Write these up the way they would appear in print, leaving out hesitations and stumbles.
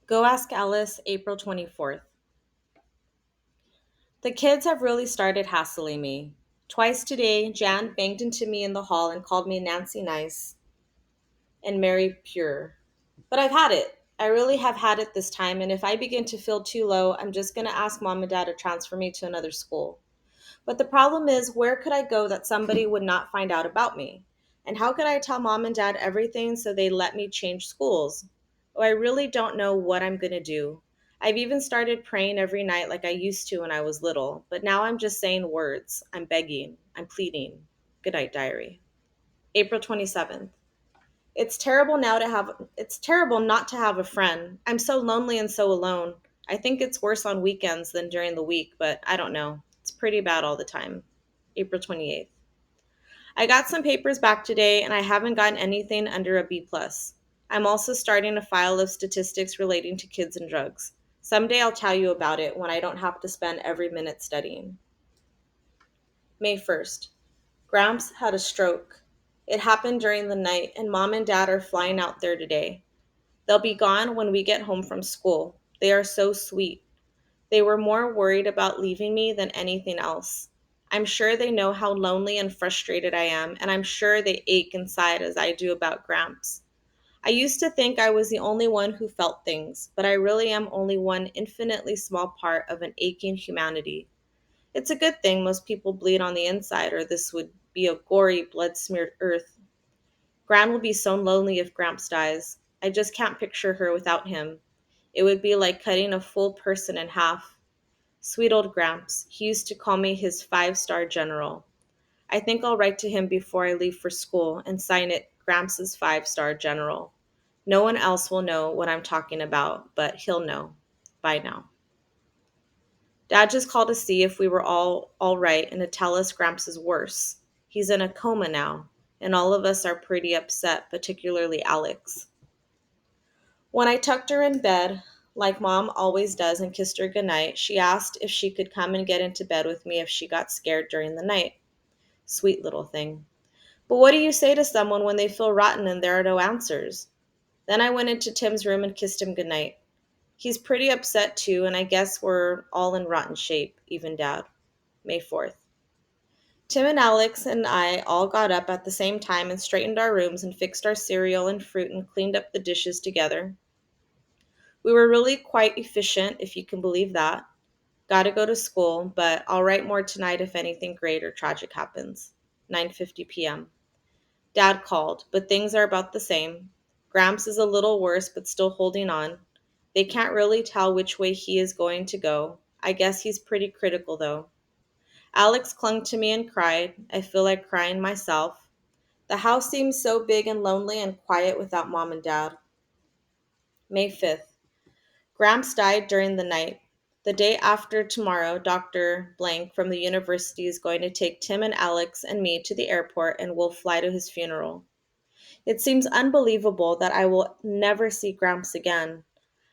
Go Ask Alice, April 24th. The kids have really started hassling me. Twice today, Jan banged into me in the hall and called me Nancy Nice and Mary Pure. But I've had it. I really have had it this time, and if I begin to feel too low, I'm just going to ask mom and dad to transfer me to another school. But the problem is, where could I go that somebody would not find out about me? And how could I tell mom and dad everything so they let me change schools? Oh, I really don't know what I'm going to do. I've even started praying every night like I used to when I was little, but now I'm just saying words. I'm begging. I'm pleading. Good night, diary. April 27th. It's terrible not to have a friend. I'm so lonely and so alone. I think it's worse on weekends than during the week, but I don't know. It's pretty bad all the time. April 28th. I got some papers back today and I haven't gotten anything under a B plus. I'm also starting a file of statistics relating to kids and drugs. Someday I'll tell you about it when I don't have to spend every minute studying. May 1st. Gramps had a stroke. It happened during the night, and mom and dad are flying out there today. They'll be gone when we get home from school. They are so sweet. They were more worried about leaving me than anything else. I'm sure they know how lonely and frustrated I am, and I'm sure they ache inside as I do about Gramps. I used to think I was the only one who felt things, but I really am only one infinitely small part of an aching humanity. It's a good thing most people bleed on the inside, or this would be a gory, blood smeared earth. Gran will be so lonely if Gramps dies. I just can't picture her without him. It would be like cutting a full person in half. Sweet old Gramps. He used to call me his 5-star general. I think I'll write to him before I leave for school and sign it Gramps' 5-star general. No one else will know what I'm talking about, but he'll know. Bye now. Dad just called to see if we were all right and to tell us Gramps is worse. He's in a coma now, and all of us are pretty upset, particularly Alex. When I tucked her in bed, like mom always does, and kissed her goodnight, she asked if she could come and get into bed with me if she got scared during the night. Sweet little thing. But what do you say to someone when they feel rotten and there are no answers? Then I went into Tim's room and kissed him goodnight. He's pretty upset too, and I guess we're all in rotten shape, even Dad. May 4th. Tim and Alex and I all got up at the same time and straightened our rooms and fixed our cereal and fruit and cleaned up the dishes together. We were really quite efficient, if you can believe that. Gotta go to school, but I'll write more tonight if anything great or tragic happens. 9:50 p.m. Dad called, but things are about the same. Gramps is a little worse, but still holding on. They can't really tell which way he is going to go. I guess he's pretty critical, though. Alex clung to me and cried. I feel like crying myself. The house seems so big and lonely and quiet without mom and dad. May 5th. Gramps died during the night. The day after tomorrow, Dr. Blank from the university is going to take Tim and Alex and me to the airport and we'll fly to his funeral. It seems unbelievable that I will never see Gramps again.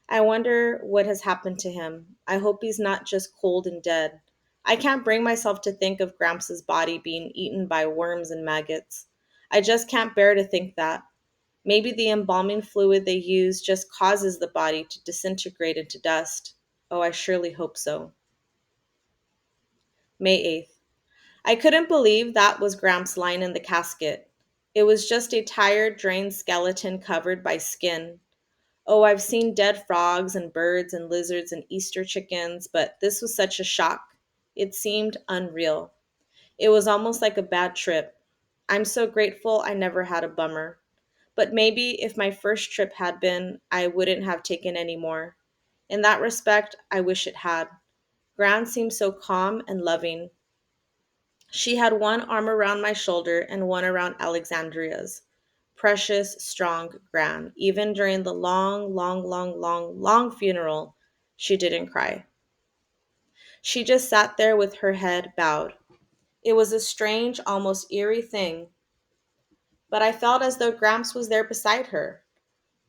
I wonder what has happened to him. I hope he's not just cold and dead. I can't bring myself to think of Gramps' body being eaten by worms and maggots. I just can't bear to think that. Maybe the embalming fluid they use just causes the body to disintegrate into dust. Oh, I surely hope so. May 8th. I couldn't believe that was Gramps lying in the casket. It was just a tired, drained skeleton covered by skin. Oh, I've seen dead frogs and birds and lizards and Easter chickens, but this was such a shock. It seemed unreal. It was almost like a bad trip. I'm so grateful I never had a bummer. But maybe if my first trip had been, I wouldn't have taken any more. In that respect, I wish it had. Gran seemed so calm and loving. She had one arm around my shoulder and one around Alexandria's. Precious, strong Gran. Even during the long, long, long, long, long funeral, she didn't cry. She just sat there with her head bowed. It was a strange, almost eerie thing, but I felt as though Gramps was there beside her.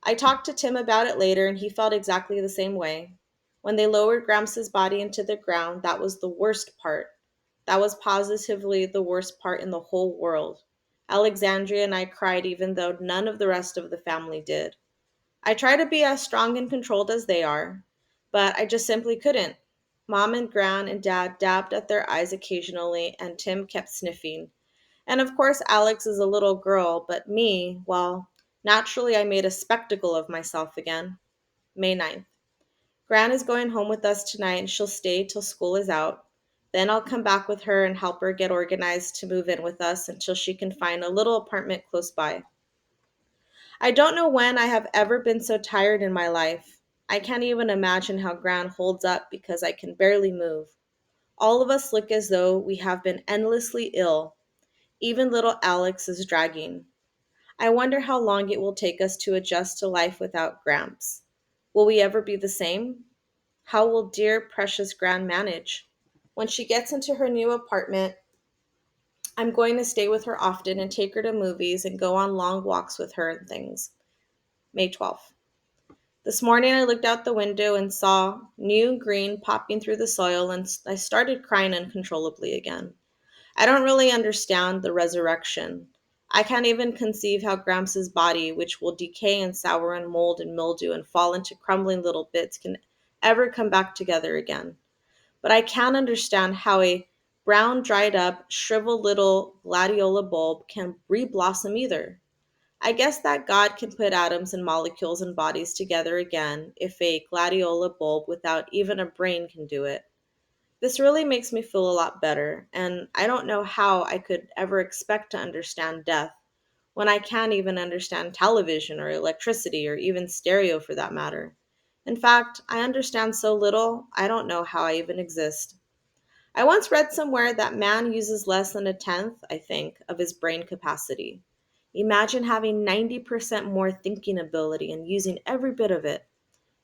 I talked to Tim about it later, and he felt exactly the same way. When they lowered Gramps' body into the ground, that was the worst part. That was positively the worst part in the whole world. Alexandria and I cried even though none of the rest of the family did. I try to be as strong and controlled as they are, but I just simply couldn't. Mom and Gran and Dad dabbed at their eyes occasionally, and Tim kept sniffing. And of course, Alex is a little girl, but me, well, naturally I made a spectacle of myself again. May 9th. Gran is going home with us tonight and she'll stay till school is out. Then I'll come back with her and help her get organized to move in with us until she can find a little apartment close by. I don't know when I have ever been so tired in my life. I can't even imagine how Gran holds up because I can barely move. All of us look as though we have been endlessly ill. Even little Alex is dragging. I wonder how long it will take us to adjust to life without Gramps. Will we ever be the same? How will dear, precious Gran manage? When she gets into her new apartment, I'm going to stay with her often and take her to movies and go on long walks with her and things. May 12th. This morning I looked out the window and saw new green popping through the soil, and I started crying uncontrollably again. I don't really understand the resurrection. I can't even conceive how Gramps' body, which will decay and sour and mold and mildew and fall into crumbling little bits, can ever come back together again. But I can't understand how a brown, dried up, shriveled little gladiola bulb can reblossom either. I guess that God can put atoms and molecules and bodies together again if a gladiola bulb without even a brain can do it. This really makes me feel a lot better, and I don't know how I could ever expect to understand death when I can't even understand television or electricity or even stereo for that matter. In fact, I understand so little, I don't know how I even exist. I once read somewhere that man uses less than a tenth, I think, of his brain capacity. Imagine having 90% more thinking ability and using every bit of it.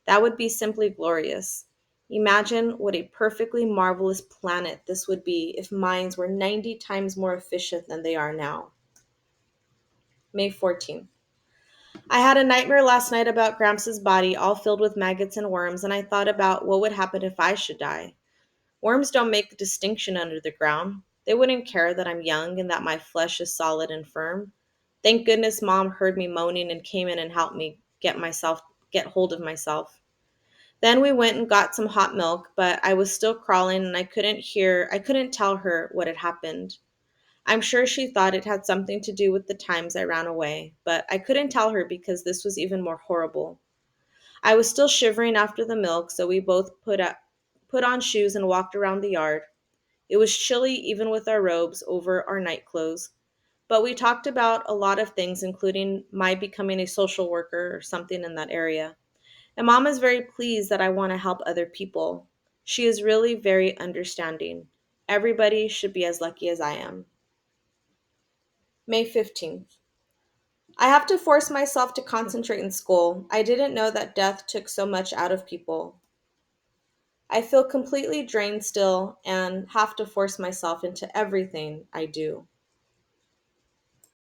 That would be simply glorious. Imagine what a perfectly marvelous planet this would be if minds were 90 times more efficient than they are now. May 14th. I had a nightmare last night about Gramps' body all filled with maggots and worms, and I thought about what would happen if I should die. Worms don't make a distinction under the ground. They wouldn't care that I'm young and that my flesh is solid and firm. Thank goodness Mom heard me moaning and came in and helped me get hold of myself. Then we went and got some hot milk, but I was still crawling and I couldn't tell her what had happened. I'm sure she thought it had something to do with the times I ran away, but I couldn't tell her because this was even more horrible. I was still shivering after the milk, so we both put on shoes and walked around the yard. It was chilly even with our robes over our night clothes, but we talked about a lot of things, including my becoming a social worker or something in that area. And Mom is very pleased that I want to help other people. She is really very understanding. Everybody should be as lucky as I am. May 15th. I have to force myself to concentrate in school. I didn't know that death took so much out of people. I feel completely drained still and have to force myself into everything I do.